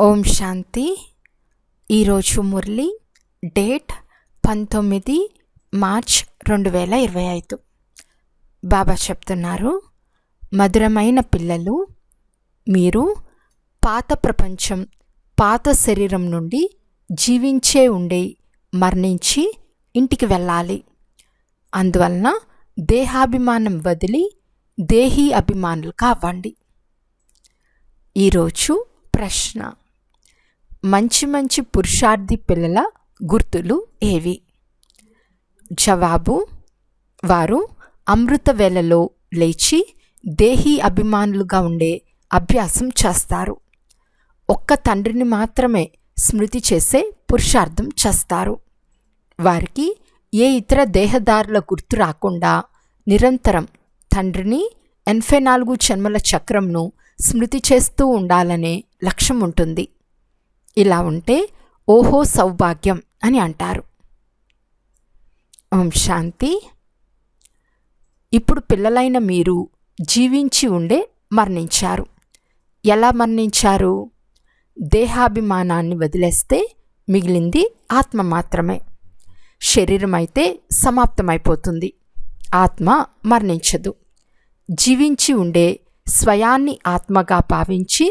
ఓం శాంతి. ఈరోజు Murali date 19 March 2025. బాబా చెప్తున్నారు, మధురమైన పిల్లలు, మీరు పాత ప్రపంచం, పాత శరీరం నుండి జీవించే ఉండి మరణించి ఇంటికి వెళ్ళాలి. అందువలన దేహాభిమానం వదిలి దేహీ అభిమానులుగా అవ్వండి. ఈరోజు ప్రశ్న: మంచి మంచి పురుషార్థి పిల్లల గుర్తులు ఏవి? జవాబు: వారు అమృత వేళలో లేచి దేహీ అభిమానులుగా ఉండే అభ్యాసం చేస్తారు. ఒక్క తండ్రిని మాత్రమే స్మృతి చేసే పురుషార్థం చేస్తారు. వారికి ఏ ఇతర దేహదారుల గుర్తు రాకుండా నిరంతరం తండ్రిని 84 జన్మల చక్రంను స్మృతి చేస్తూ ఉండాలనే లక్ష్యం ఉంటుంది. ఇలా ఉంటే ఓహో సౌభాగ్యం అని అంటారు. ఓం శాంతి. ఇప్పుడు పిల్లలైన మీరు జీవించి ఉండే మరణించారు. ఎలా మరణించారు? దేహాభిమానాన్ని వదిలేస్తే మిగిలింది ఆత్మ మాత్రమే. శరీరం అయితే సమాప్తమైపోతుంది, ఆత్మ మరణించదు. జీవించి ఉండే స్వయాన్ని ఆత్మగా భావించి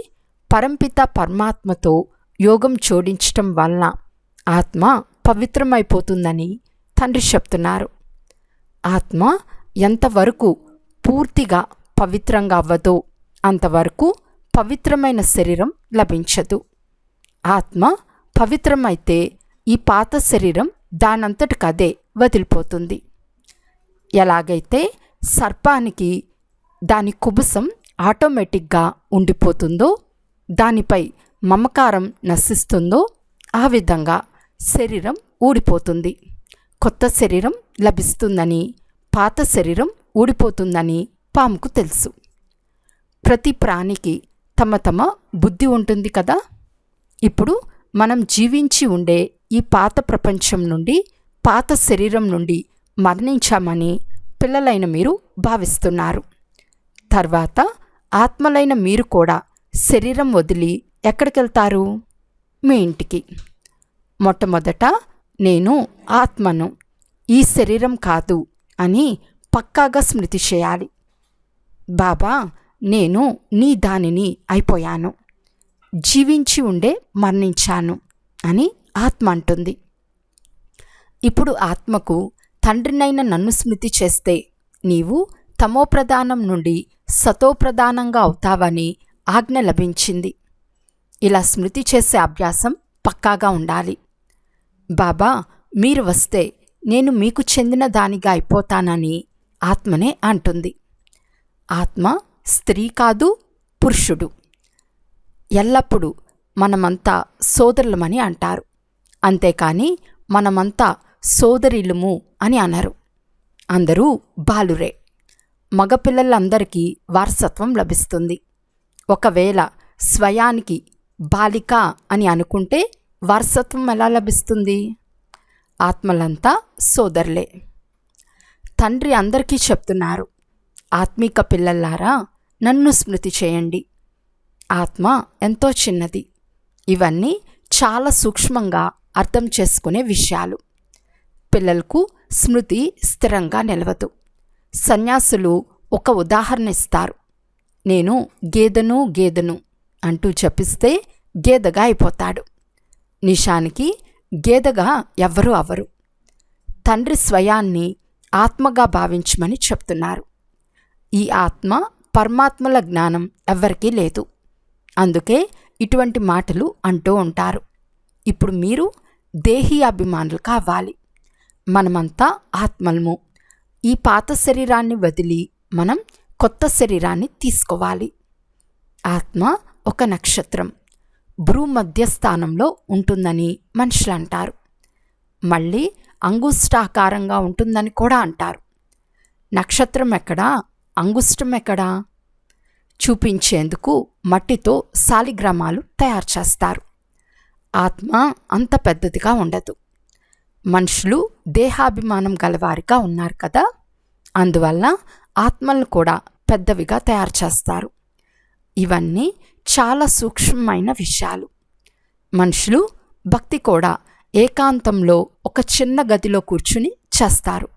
పరంపిత పరమాత్మతో యోగం జోడించటం వలన ఆత్మ పవిత్రమైపోతుందని తండ్రి చెప్తున్నారు. ఆత్మ ఎంతవరకు పూర్తిగా పవిత్రంగా అవ్వదో అంతవరకు పవిత్రమైన శరీరం లభించదు. ఆత్మ పవిత్రమైతే ఈ పాత శరీరం దానంతటికదే వదిలిపోతుంది. ఎలాగైతే సర్పానికి దాని కుబుసం ఆటోమేటిక్గా ఉండిపోతుందో, దానిపై మమకారం నశిస్తుందో, ఆ విధంగా శరీరం ఊడిపోతుంది. కొత్త శరీరం లభిస్తుందని, పాత శరీరం ఊడిపోతుందని పాముకు తెలుసు. ప్రతి ప్రాణికి తమ తమ బుద్ధి ఉంటుంది కదా. ఇప్పుడు మనం జీవించి ఉండే ఈ పాత ప్రపంచం నుండి, పాత శరీరం నుండి మరణించామని పిల్లలైన మీరు భావిస్తున్నారు. తర్వాత ఆత్మలైన మీరు కూడా శరీరం వదిలి ఎక్కడికి వెళ్తారు? మీ ఇంటికి. మొట్టమొదట నేను ఆత్మను, ఈ శరీరం కాదు అని పక్కాగా స్మృతి చేయాలి. బాబా, నేను నీ దానిని అయిపోయాను, జీవించి ఉండే మరణించాను అని ఆత్మ అంటుంది. ఇప్పుడు ఆత్మకు తండ్రినైన నన్ను స్మృతి చేస్తే నీవు తమోప్రధానం నుండి సతోప్రధానంగా అవుతావని ఆజ్ఞ లభించింది. ఇలా స్మృతి చేసే అభ్యాసం పక్కాగా ఉండాలి. బాబా, మీరు వస్తే నేను మీకు చెందిన దానిగా అయిపోతానని ఆత్మనే అంటుంది. ఆత్మ స్త్రీ కాదు, పురుషుడు. ఎల్లప్పుడూ మనమంతా సోదరులమని అంటారు, అంతేకాని మనమంతా సోదరిలుము అని అనరు. అందరూ బాలురే. మగపిల్లలందరికీ వారసత్వం లభిస్తుంది. ఒకవేళ స్వయానికి బాలిక అని అనుకుంటే వారసత్వం ఎలా లభిస్తుంది? ఆత్మలంతా సోదరులే. తండ్రి అందరికీ చెప్తున్నారు, ఆత్మీక పిల్లలారా, నన్ను స్మృతి చేయండి. ఆత్మ ఎంతో చిన్నది. ఇవన్నీ చాలా సూక్ష్మంగా అర్థం చేసుకునే విషయాలు. పిల్లలకు స్మృతి స్థిరంగా నిలవదు. సన్యాసులు ఒక ఉదాహరణ ఇస్తారు. నేను గేదెను అంటూ జపిస్తే గేదెగా అయిపోతాడు. నిషానికి గేదెగా ఎవ్వరూ అవ్వరు. తండ్రి స్వయాన్ని ఆత్మగా భావించమని చెప్తున్నారు. ఈ ఆత్మ పరమాత్మల జ్ఞానం ఎవ్వరికీ లేదు. అందుకే ఇటువంటి మాటలు అంటూ ఉంటారు. ఇప్పుడు మీరు దేహీ అభిమానులు కావాలి. మనమంతా ఆత్మలము. ఈ పాత శరీరాన్ని వదిలి మనం కొత్త శరీరాన్ని తీసుకోవాలి. ఆత్మ ఒక నక్షత్రం, భ్రూ మధ్యస్థానంలో ఉంటుందని మనుషులు అంటారు. మళ్ళీ అంగుష్టాకారంగా ఉంటుందని కూడా అంటారు. నక్షత్రం ఎక్కడా, అంగుష్టం ఎక్కడా? చూపించేందుకు మట్టితో శాలిగ్రామాలు తయారు చేస్తారు. ఆత్మ అంత పెద్దదిగా ఉండదు. మనుషులు దేహాభిమానం గలవారిగా ఉన్నారు కదా, అందువల్ల ఆత్మలను కూడా పెద్దవిగా తయారు చేస్తారు. ఇవన్నీ చాలా సూక్ష్మమైన విషయాలు. మనుషులు భక్తి కూడా ఏకాంతంలో ఒక చిన్న గదిలో కూర్చుని చేస్తారు.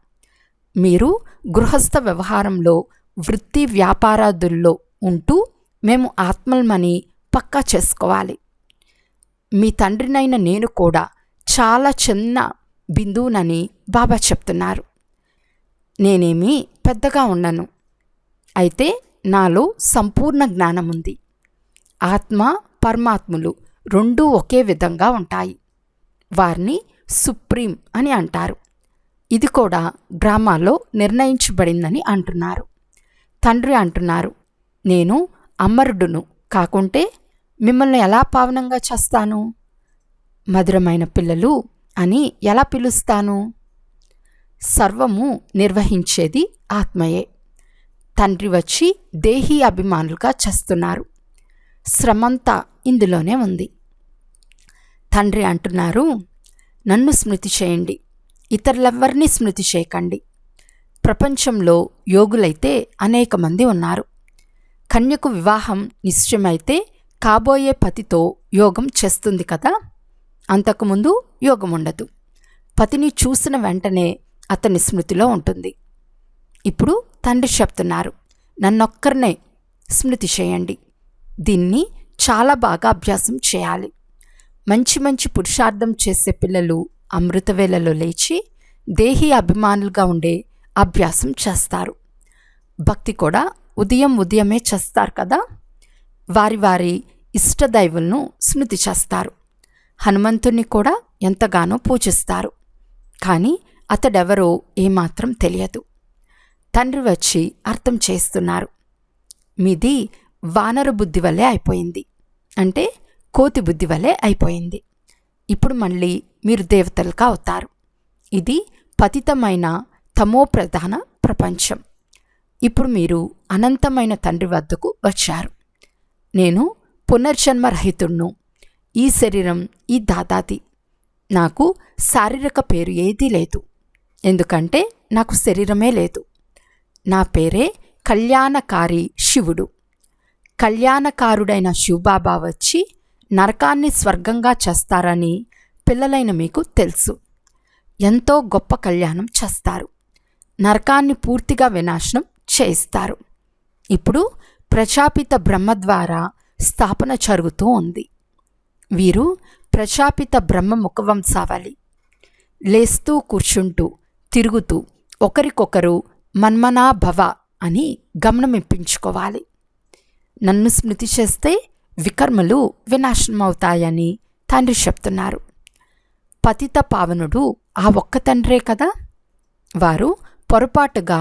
మీరు గృహస్థ వ్యవహారంలో, వృత్తి వ్యాపారాదుల్లో ఉంటూ మేము ఆత్మల్మని పక్కా చేసుకోవాలి. మీ తండ్రినైన నేను కూడా చాలా చిన్న బిందువునని బాబా చెప్తున్నారు. నేనేమీ పెద్దగా ఉండను, అయితే నాలో సంపూర్ణ జ్ఞానం ఉంది. ఆత్మ పరమాత్ములు రెండూ ఒకే విధంగా ఉంటాయి. వారిని సుప్రీం అని అంటారు. ఇది కూడా డ్రామాలో నిర్ణయించబడిందని అంటున్నారు. తండ్రి అంటున్నారు, నేను అమరుడును కాకుంటే మిమ్మల్ని ఎలా పావనంగా చేస్తాను? మధురమైన పిల్లలు అని ఎలా పిలుస్తాను? సర్వము నిర్వహించేది ఆత్మయే. తండ్రి వచ్చి దేహీ అభిమానులుగా చేస్తున్నారు. శ్రమంతా ఇందులోనే ఉంది. తండ్రి అంటున్నారు, నన్ను స్మృతి చేయండి, ఇతరులెవ్వరినీ స్మృతి చేయకండి. ప్రపంచంలో యోగులైతే అనేక మంది ఉన్నారు. కన్యకు వివాహం నిశ్చయమైతే కాబోయే పతితో యోగం చేస్తుంది కదా. అంతకుముందు యోగం ఉండదు. పతిని చూసిన వెంటనే అతని స్మృతిలో ఉంటుంది. ఇప్పుడు తండ్రి చెప్తున్నారు, నన్నొక్కరినే స్మృతి చేయండి. దీన్ని చాలా బాగా అభ్యాసం చేయాలి. మంచి మంచి పురుషార్థం చేసే పిల్లలు అమృతవేళలో లేచి దేహీ అభిమానులుగా ఉండే అభ్యాసం చేస్తారు. భక్తి కూడా ఉదయమే చేస్తారు కదా. వారి వారి ఇష్టదైవులను స్మృతి చేస్తారు. హనుమంతుణ్ణి కూడా ఎంతగానో పూజిస్తారు. కానీ అతడెవరో ఏమాత్రం తెలియదు. తండ్రి వచ్చి అర్థం చేస్తున్నారు, మీది వానర బుద్ధి వల్లే అయిపోయింది, అంటే కోతి బుద్ధి వల్లే అయిపోయింది. ఇప్పుడు మళ్ళీ మీరు దేవతలుగా అవుతారు. ఇది పతితమైన తమోప్రధాన ప్రపంచం. ఇప్పుడు మీరు అనంతమైన తండ్రి వద్దకు వచ్చారు. నేను పునర్జన్మరహితుణ్ణు. ఈ శరీరం ఈ దాదాది. నాకు శారీరక పేరు ఏదీ లేదు, ఎందుకంటే నాకు శరీరమే లేదు. నా పేరే కళ్యాణకారి శివుడు. కళ్యాణకారుడైన శివబాబా వచ్చి నరకాన్ని స్వర్గంగా చేస్తారని పిల్లలైన మీకు తెలుసు. ఎంతో గొప్ప కళ్యాణం చేస్తారు. నరకాన్ని పూర్తిగా వినాశనం చేయిస్తారు. ఇప్పుడు ప్రజాపిత బ్రహ్మ ద్వారా స్థాపన జరుగుతూ ఉంది. వీరు ప్రజాపిత బ్రహ్మ ముఖవంశావళి. లేస్తూ కూర్చుంటూ తిరుగుతూ ఒకరికొకరు మన్మనాభవ అని గమనమిప్పించుకోవాలి. నన్ను స్మృతి చేస్తే వికర్మలు వినాశనమవుతాయని తండ్రి చెప్తున్నారు. పతిత పావనుడు ఆ ఒక్క తండ్రే కదా. వారు పొరపాటుగా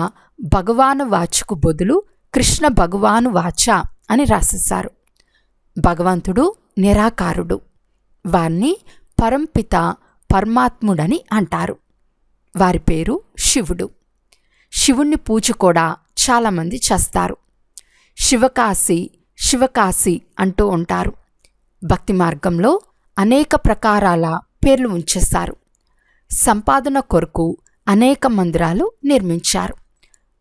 భగవాను వాచకు బదులు కృష్ణ భగవాను వాచ అని రాసేశారు. భగవంతుడు నిరాకారుడు. వారిని పరంపిత పరమాత్ముడని అంటారు. వారి పేరు శివుడు. శివుణ్ణి పూజ కూడా చాలామంది చేస్తారు. శివకాశి శివకాశి అంటూ ఉంటారు. భక్తి మార్గంలో అనేక ప్రకారాల పేర్లు ఉంచేశారు. సంపాదన కొరకు అనేక మందిరాలు నిర్మించారు.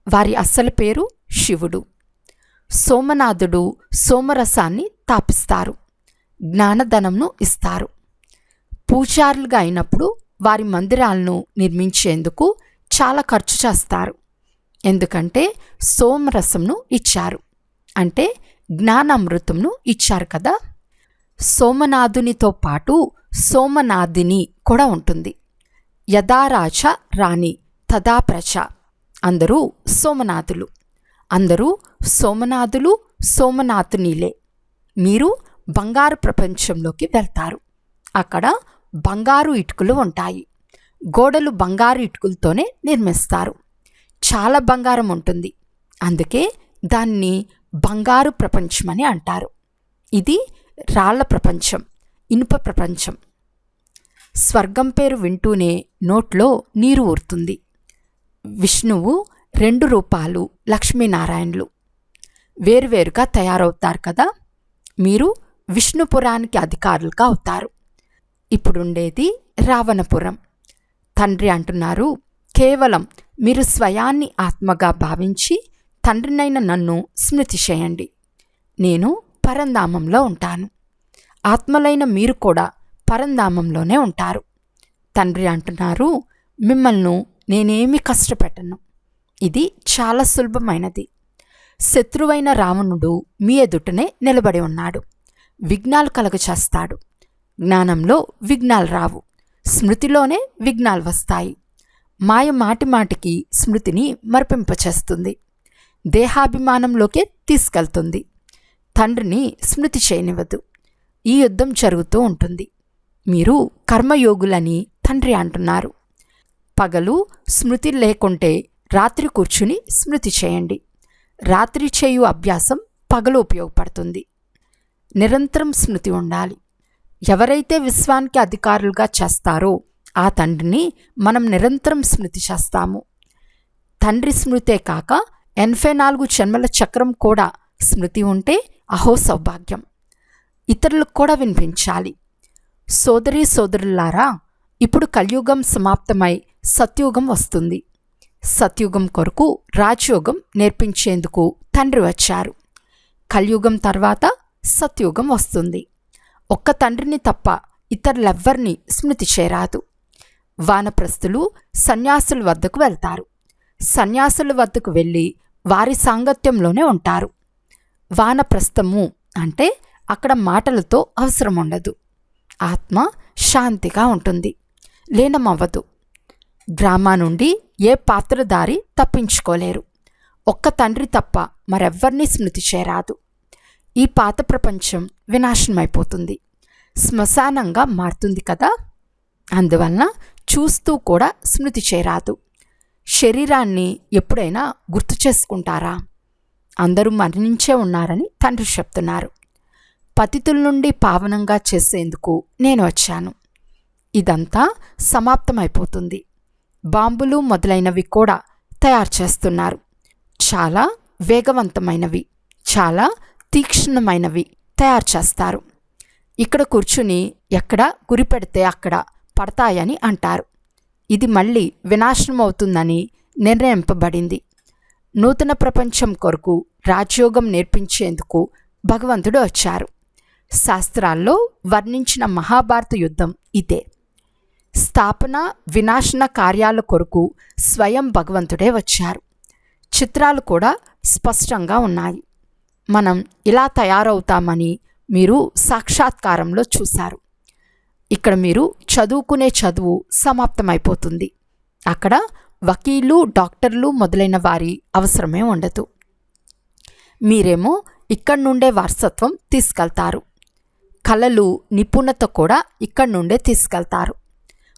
వారి అసలు పేరు శివుడు. సోమనాథుడు సోమరసాన్ని తాపిస్తారు. జ్ఞానధనంను ఇస్తారు. పూజారులుగా అయినప్పుడు వారి మందిరాలను నిర్మించేందుకు చాలా ఖర్చు చేస్తారు. ఎందుకంటే సోమరసంను ఇచ్చారు, అంటే జ్ఞానామృతంను ఇచ్చారు కదా. సోమనాథునితో పాటు సోమనాథిని కూడా ఉంటుంది. యథారాజ రాణి తదా ప్రజ. అందరూ సోమనాథులు. అందరూ సోమనాథులు సోమనాథునిలే. మీరు బంగారు ప్రపంచంలోకి వెళ్తారు. అక్కడ బంగారు ఇటుకలు ఉంటాయి. గోడలు బంగారు ఇటుకలతోనే నిర్మిస్తారు. చాలా బంగారం ఉంటుంది. అందుకే దాన్ని బంగారు ప్రపంచమని అంటారు. ఇది రాళ్ల ప్రపంచం, ఇనుప ప్రపంచం. స్వర్గం పేరు వింటూనే నోట్లో నీరు ఊరుతుంది. విష్ణువు 2 రూపాలు, లక్ష్మీనారాయణులు వేరువేరుగా తయారవుతారు కదా. మీరు విష్ణుపురానికి అధికారులుగా అవుతారు. ఇప్పుడుండేది రావణపురం. తండ్రి అంటున్నారు, కేవలం మీరు స్వయాన్ని ఆత్మగా భావించి తండ్రినైన నన్ను స్మృతి చేయండి. నేను పరంధామంలో ఉంటాను. ఆత్మలైన మీరు కూడా పరంధామంలోనే ఉంటారు. తండ్రి అంటున్నారు, మిమ్మల్ని నేనేమీ కష్టపెట్టను, ఇది చాలా సులభమైనది. శత్రువైన రావణుడు మీ ఎదుటనే నిలబడి ఉన్నాడు, విఘ్నాలు కలుగచేస్తాడు. జ్ఞానంలో విఘ్నాలు రావు, స్మృతిలోనే విఘ్నాలు వస్తాయి. మాయ మాటి మాటికి స్మృతిని మరిపింపచేస్తుంది, దేహాభిమానంలోకే తీసుకెళ్తుంది, తండ్రిని స్మృతి చేయనివ్వదు. ఈ యుద్ధం జరుగుతూ ఉంటుంది. మీరు కర్మయోగులని తండ్రి అంటున్నారు. పగలు స్మృతి లేకుంటే రాత్రి కూర్చుని స్మృతి చేయండి. రాత్రి చేయు అభ్యాసం పగలు ఉపయోగపడుతుంది. నిరంతరం స్మృతి ఉండాలి. ఎవరైతే విశ్వానికి అధికారులుగా చేస్తారో ఆ తండ్రిని మనం నిరంతరం స్మృతి చేస్తాము. తండ్రి స్మృతే కాక 84 జన్మల చక్రం కూడా స్మృతి ఉంటే అహో సౌభాగ్యం. ఇతరులకు కూడా వినిపించాలి. సోదరీ సోదరులారా, ఇప్పుడు కలియుగం సమాప్తమై సత్యుగం వస్తుంది. సత్యుగం కొరకు రాజయోగం నేర్పించేందుకు తండ్రి వచ్చారు. కలియుగం తర్వాత సత్యుగం వస్తుంది. ఒక్క తండ్రిని తప్ప ఇతరులెవ్వరినీ స్మృతి చేరాదు. వానప్రస్థులు సన్యాసుల వద్దకు వెళ్తారు. సన్యాసుల వద్దకు వెళ్ళి వారి సాంగత్యంలోనే ఉంటారు. వానప్రస్థము అంటే అక్కడ మాటలతో అవసరం ఉండదు. ఆత్మ శాంతిగా ఉంటుంది, లీనమవ్వదు. డ్రామా నుండి ఏ పాత్రధారి తప్పించుకోలేరు. ఒక్క తండ్రి తప్ప మరెవ్వరినీ స్మృతి చేరాదు. ఈ పాత ప్రపంచం వినాశనమైపోతుంది, శ్మశానంగా మారుతుంది కదా. అందువలన చూస్తూ కూడా స్మృతి చేరాదు. శరీరాన్ని ఎప్పుడైనా గుర్తు చేసుకుంటారా? అందరూ మరణించే ఉన్నారని తండ్రి చెప్తున్నారు. పతితుల నుండి పావనంగా చేసేందుకు నేను వచ్చాను. ఇదంతా సమాప్తమైపోతుంది. బాంబులు మొదలైనవి కూడా తయారు చేస్తున్నారు. చాలా వేగవంతమైనవి, చాలా తీక్ష్ణమైనవి తయారు చేస్తారు. ఇక్కడ కూర్చుని ఎక్కడ గురి పెడితే అక్కడ పడతాయని అంటారు. ఇది మళ్ళీ వినాశనమవుతుందని నిర్ణయింపబడింది. నూతన ప్రపంచం కొరకు రాజయోగం నేర్పించేందుకు భగవంతుడు వచ్చారు. శాస్త్రాల్లో వర్ణించిన మహాభారత యుద్ధం ఇదే. స్థాపన వినాశన కార్యాల కొరకు స్వయం భగవంతుడే వచ్చారు. చిత్రాలు కూడా స్పష్టంగా ఉన్నాయి. మనం ఇలా తయారవుతామని మీరు సాక్షాత్కారంలో చూశారు. ఇక్కడ మీరు చదువుకునే చదువు సమాప్తమైపోతుంది. అక్కడ వకీలు, డాక్టర్లు మొదలైన వారి అవసరమే ఉండదు. మీరేమో ఇక్కడి నుండే వారసత్వం తీసుకెళ్తారు. కళలు, నిపుణత కూడా ఇక్కడి నుండే తీసుకెళ్తారు.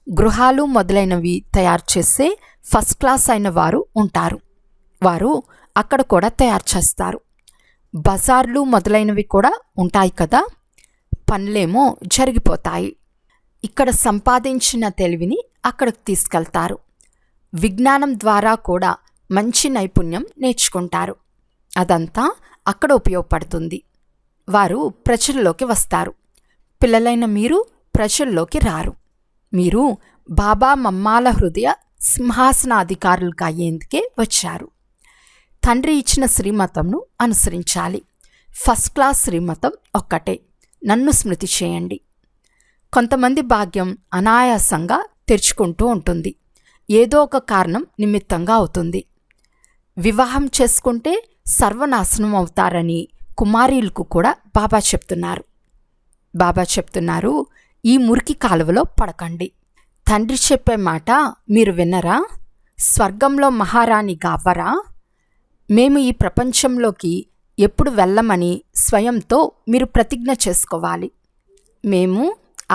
గృహాలు మొదలైనవి తయారు చేసే ఫస్ట్ క్లాస్ అయిన వారు ఉంటారు. వారు అక్కడ కూడా తయారు చేస్తారు. బజార్లు మొదలైనవి కూడా ఉంటాయి కదా. పనులేమో జరిగిపోతాయి. ఇక్కడ సంపాదించిన తెలివిని అక్కడికి తీసుకెళ్తారు. విజ్ఞానం ద్వారా కూడా మంచి నైపుణ్యం నేర్చుకుంటారు. అదంతా అక్కడ ఉపయోగపడుతుంది. వారు ప్రజల్లోకి వస్తారు. పిల్లలైన మీరు ప్రజల్లోకి రారు. మీరు బాబా మమ్మాల హృదయ సింహాసనాధికారులుగా అయ్యేందుకే వచ్చారు. తండ్రి ఇచ్చిన శ్రీమతంను అనుసరించాలి. ఫస్ట్ క్లాస్ శ్రీమతం ఒక్కటే, నన్ను స్మృతి చేయండి. కొంతమంది భాగ్యం అనాయాసంగా తెరుచుకుంటూ ఉంటుంది. ఏదో ఒక కారణం నిమిత్తంగా అవుతుంది. వివాహం చేసుకుంటే సర్వనాశనం అవుతారని కుమారీలకు కూడా బాబా చెప్తున్నారు. బాబా చెప్తున్నారు, ఈ మురికి కాలువలో పడకండి. తండ్రి చెప్పే మాట మీరు విన్నరా? స్వర్గంలో మహారాణిగా అవ్వరా? మేము ఈ ప్రపంచంలోకి ఎప్పుడు వెళ్ళమని స్వయంతో మీరు ప్రతిజ్ఞ చేసుకోవాలి. మేము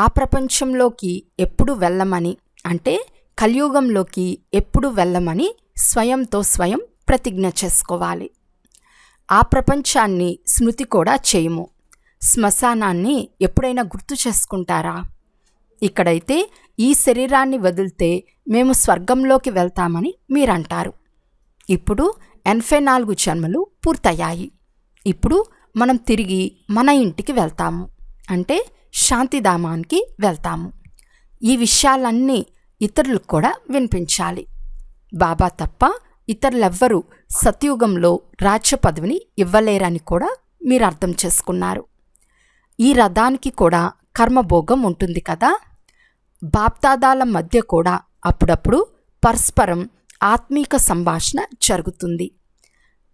ఆ ప్రపంచంలోకి ఎప్పుడు వెళ్ళమని, అంటే కలియుగంలోకి ఎప్పుడు వెళ్ళమని స్వయంతో స్వయం ప్రతిజ్ఞ చేసుకోవాలి. ఆ ప్రపంచాన్ని స్మృతి కూడా చేయము. శ్మశానాన్ని ఎప్పుడైనా గుర్తు చేసుకుంటారా? ఇక్కడైతే ఈ శరీరాన్ని వదిలితే మేము స్వర్గంలోకి వెళ్తామని మీరంటారు. ఇప్పుడు 84 జన్మలు పూర్తయ్యాయి. ఇప్పుడు మనం తిరిగి మన ఇంటికి వెళ్తాము, అంటే శాంతిధామానికి వెళ్తాము. ఈ విషయాలన్నీ ఇతరులకు కూడా వినిపించాలి. బాబా తప్ప ఇతరులెవ్వరూ సత్యుగంలో రాజ్య పదవిని ఇవ్వలేరని కూడా మీరు అర్థం చేసుకున్నారు. ఈ రథానికి కూడా కర్మభోగం ఉంటుంది కదా. బాప్దాదాల మధ్య కూడా అప్పుడప్పుడు పరస్పరం ఆత్మీక సంభాషణ జరుగుతుంది.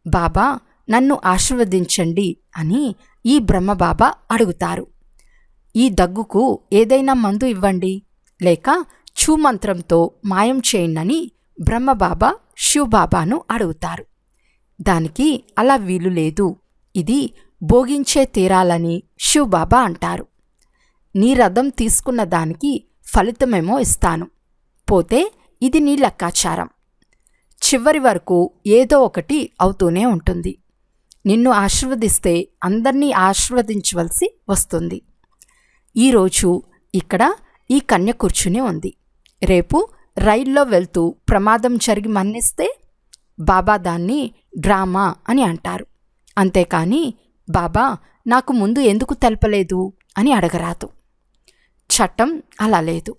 బాబా నన్ను ఆశీర్వదించండి అని ఈ బ్రహ్మబాబా అడుగుతారు. ఈ దగ్గుకు ఏదైనా మందు ఇవ్వండి, లేక చూమంత్రంతో మాయం చేయండి బ్రహ్మబాబా శివబాబాను అడుగుతారు. దానికి అలా వీలు లేదు, ఇది భోగించే తీరాలని శివబాబా అంటారు. నీ రథం తీసుకున్న దానికి ఫలితమేమో ఇస్తాను, పోతే ఇది నీ లెక్కాచారం. చివరి వరకు ఏదో ఒకటి అవుతూనే ఉంటుంది. నిన్ను ఆశీర్వదిస్తే అందర్నీ ఆశీర్వదించవలసి వస్తుంది. ఈరోజు ఇక్కడ ఈ కన్య కూర్చుని ఉంది. రేపు రైల్లో వెళ్తూ ప్రమాదం జరిగి మరణిస్తే బాబా దాన్ని డ్రామా అని అంటారు. అంతేకాని బాబా నాకు ముందు ఎందుకు తెలపలేదు అని అడగరాదు. చట్టం అలా లేదు.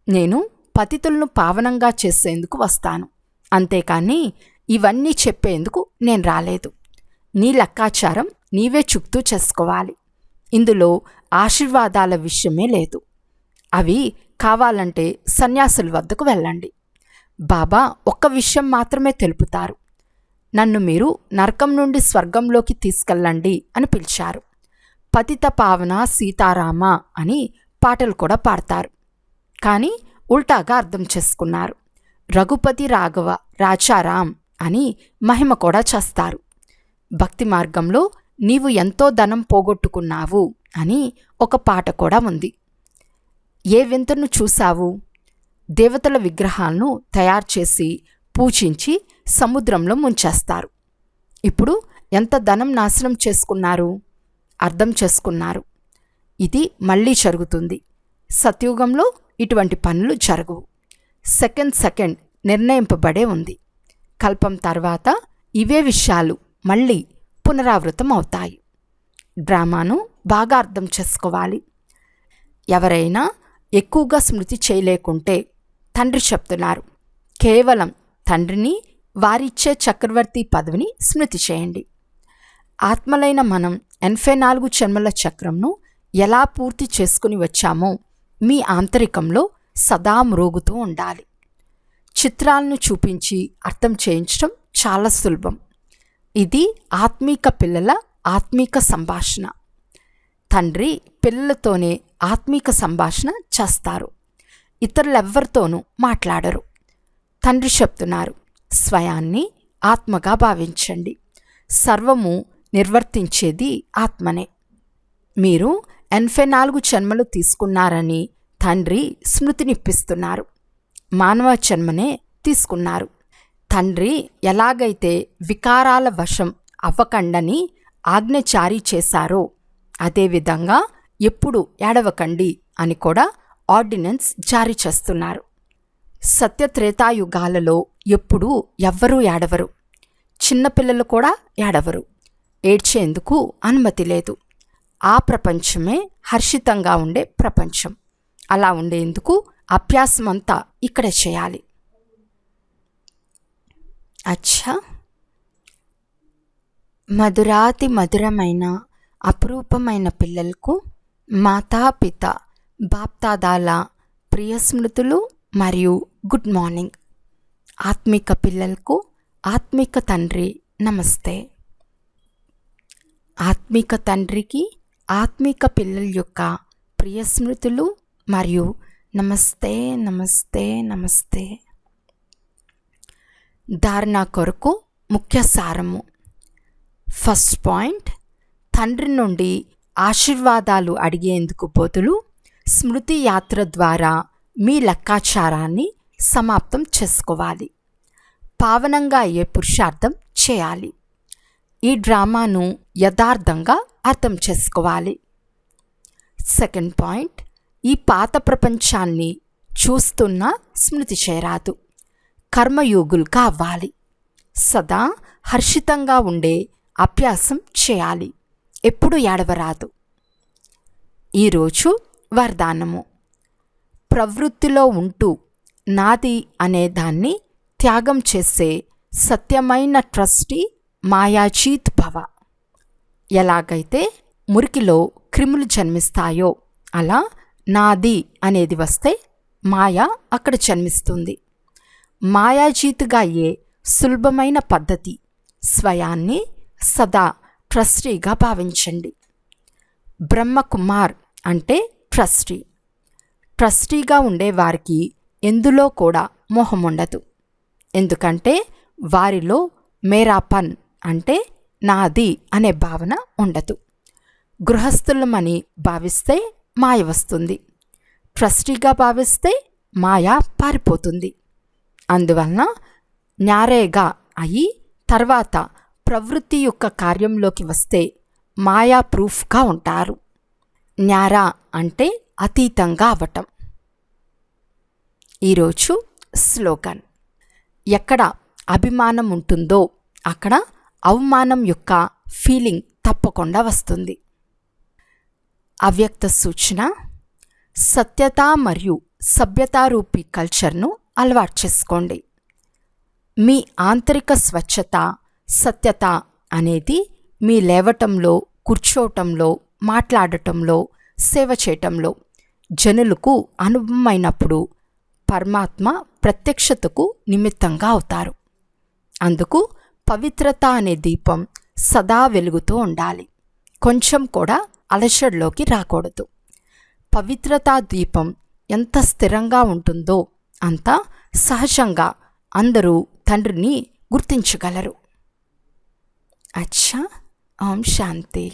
నేను పతితులను పావనంగా చేసేందుకు వస్తాను, అంతేకాని ఇవన్నీ చెప్పేందుకు నేను రాలేదు. నీ లెక్కాచారం నీవే చుక్తూ చేసుకోవాలి. ఇందులో ఆశీర్వాదాల విషయమే లేదు. అవి కావాలంటే సన్యాసుల వద్దకు వెళ్ళండి. బాబా ఒక్క విషయం మాత్రమే తెలుపుతారు, నన్ను మీరు నరకం నుండి స్వర్గంలోకి తీసుకెళ్ళండి అని పిలిచారు. పతిత పావన సీతారామ అని పాటలు కూడా పాడతారు, కానీ ఉల్టాగా అర్థం చేసుకున్నారు. రఘుపతి రాఘవ రాజారాం అని మహిమ కూడా చేస్తారు. భక్తి మార్గంలో నీవు ఎంతో ధనం పోగొట్టుకున్నావు అని ఒక పాట కూడా ఉంది. ఏ వింతను చూశావు? దేవతల విగ్రహాలను తయారు చేసి పూజించి సముద్రంలో ముంచేస్తారు. ఇప్పుడు ఎంత ధనం నాశనం చేసుకున్నారు? అర్థం చేసుకున్నారు. ఇది మళ్ళీ జరుగుతుంది. సత్యుగంలో ఇటువంటి పనులు జరగవు. సెకండ్ నిర్ణయింపబడే ఉంది. కల్పం తర్వాత ఇవే విషయాలు మళ్ళీ పునరావృతం అవుతాయి. డ్రామాను బాగా అర్థం చేసుకోవాలి. ఎవరైనా ఎక్కువగా స్మృతి చేయలేకుంటే తండ్రి చెప్తున్నారు, కేవలం తండ్రిని, వారిచ్చే చక్రవర్తి పదవిని స్మృతి చేయండి. ఆత్మలైన మనం 84 జన్మల చక్రంను ఎలా పూర్తి చేసుకుని వచ్చామో మీ ఆంతరికంలో సదా మ్రోగుతూ ఉండాలి. చిత్రాలను చూపించి అర్థం చేయించడం చాలా సులభం. ఇది ఆత్మీక పిల్లల ఆత్మీక సంభాషణ. తండ్రి పిల్లలతోనే ఆత్మీక సంభాషణ చేస్తారు, ఇతరులెవ్వరితోనూ మాట్లాడరు. తండ్రి చెప్తున్నారు, స్వయాన్ని ఆత్మగా భావించండి. సర్వము నిర్వర్తించేది ఆత్మనే. మీరు 84 జన్మలు తీసుకున్నారని తండ్రి స్మృతినిప్పిస్తున్నారు. మానవ జన్మనే తీసుకున్నారు. తండ్రి ఎలాగైతే వికారాల వశం అవ్వకండని ఆజ్ఞ జారీ చేశారో అదేవిధంగా ఎప్పుడు ఏడవకండి అని కూడా ఆర్డినెన్స్ జారీ చేస్తున్నారు. సత్యత్రేతాయుగాలలో ఎప్పుడూ ఎవ్వరూ ఏడవరు. చిన్నపిల్లలు కూడా ఏడవరు. ఏడ్చేందుకు అనుమతి లేదు. ఆ ప్రపంచమే హర్షితంగా ఉండే ప్రపంచం. అలా ఉండేందుకు అభ్యాసమంతా ఇక్కడే చేయాలి. అచ్చా, మధురాతి మధురమైన అపురూపమైన పిల్లలకు మాతాపిత బాప్దాదాల ప్రియ స్మృతులు మరియు గుడ్ మార్నింగ్. ఆత్మిక పిల్లలకు ఆత్మిక తండ్రి నమస్తే. ఆత్మిక తండ్రికి ఆత్మిక పిల్లల యొక్క ప్రియ స్మృతులు మరియు నమస్తే నమస్తే నమస్తే. ధారణ కొరకు ముఖ్య సారము. ఫస్ట్ పాయింట్, తండ్రి నుండి ఆశీర్వాదాలు అడిగేందుకు బదులు స్మృతి యాత్ర ద్వారా మీ లెక్కాచారాన్ని సమాప్తం చేసుకోవాలి. పావనంగా అయ్యే పురుషార్థం చేయాలి. ఈ డ్రామాను యథార్థంగా అర్థం చేసుకోవాలి. సెకండ్ పాయింట్, ఈ పాత ప్రపంచాన్ని చూస్తున్న స్మృతి చేయరాదు. కర్మయోగులుగా అవ్వాలి. సదా హర్షితంగా ఉండే అభ్యాసం చేయాలి. ఎప్పుడు ఏడవరాదు. ఈరోజు వరదానము. ప్రవృత్తిలో ఉంటూ నాది అనే దాన్ని త్యాగం చేసే సత్యమైన ట్రస్టీ మాయాజీత్ భవ. ఎలాగైతే మురికిలో క్రిములు జన్మిస్తాయో అలా నాది అనేది వస్తే మాయ అక్కడ జన్మిస్తుంది. మాయాజీతుగా అయ్యే సులభమైన పద్ధతి స్వయాన్ని సదా ట్రస్టీగా భావించండి. బ్రహ్మకుమార్ అంటే ట్రస్టీ. ట్రస్టీగా ఉండేవారికి ఎందులో కూడా మోహం ఉండదు. ఎందుకంటే వారిలో మేరాపన్ అంటే నాది అనే భావన ఉండదు. గృహస్థులమని భావిస్తే మాయ వస్తుంది. ట్రస్టీగా భావిస్తే మాయ పారిపోతుంది. అందువలన న్యారేగా అయి తర్వాత ప్రవృత్తి యొక్క కార్యంలోకి వస్తే మాయా ప్రూఫ్గా ఉంటారు. న్యారా అంటే అతీతంగా అవటం. ఈరోజు స్లోగన్: ఎక్కడ అభిమానం ఉంటుందో అక్కడ అవమానం యొక్క ఫీలింగ్ తప్పకుండా వస్తుంది. అవ్యక్త సూచన: సత్యత మరియు సభ్యతారూపీ కల్చర్ను అలవాటు చేసుకోండి. మీ ఆంతరిక స్వచ్ఛత, సత్యత అనేది మీ లేవటంలో, కూర్చోవటంలో, మాట్లాడటంలో, సేవ చేయటంలో జనులకు అనుభవమైనప్పుడు పరమాత్మ ప్రత్యక్షతకు నిమిత్తంగా అవుతారు. అందుకు పవిత్రత అనే దీపం సదా వెలుగుతూ ఉండాలి. కొంచెం కూడా అలసటలోకి రాకూడదు. పవిత్రతా దీపం ఎంత స్థిరంగా ఉంటుందో అంత సహజంగా అందరూ తండ్రిని గుర్తించగలరు. అచ్చా, ఓం శాంతి.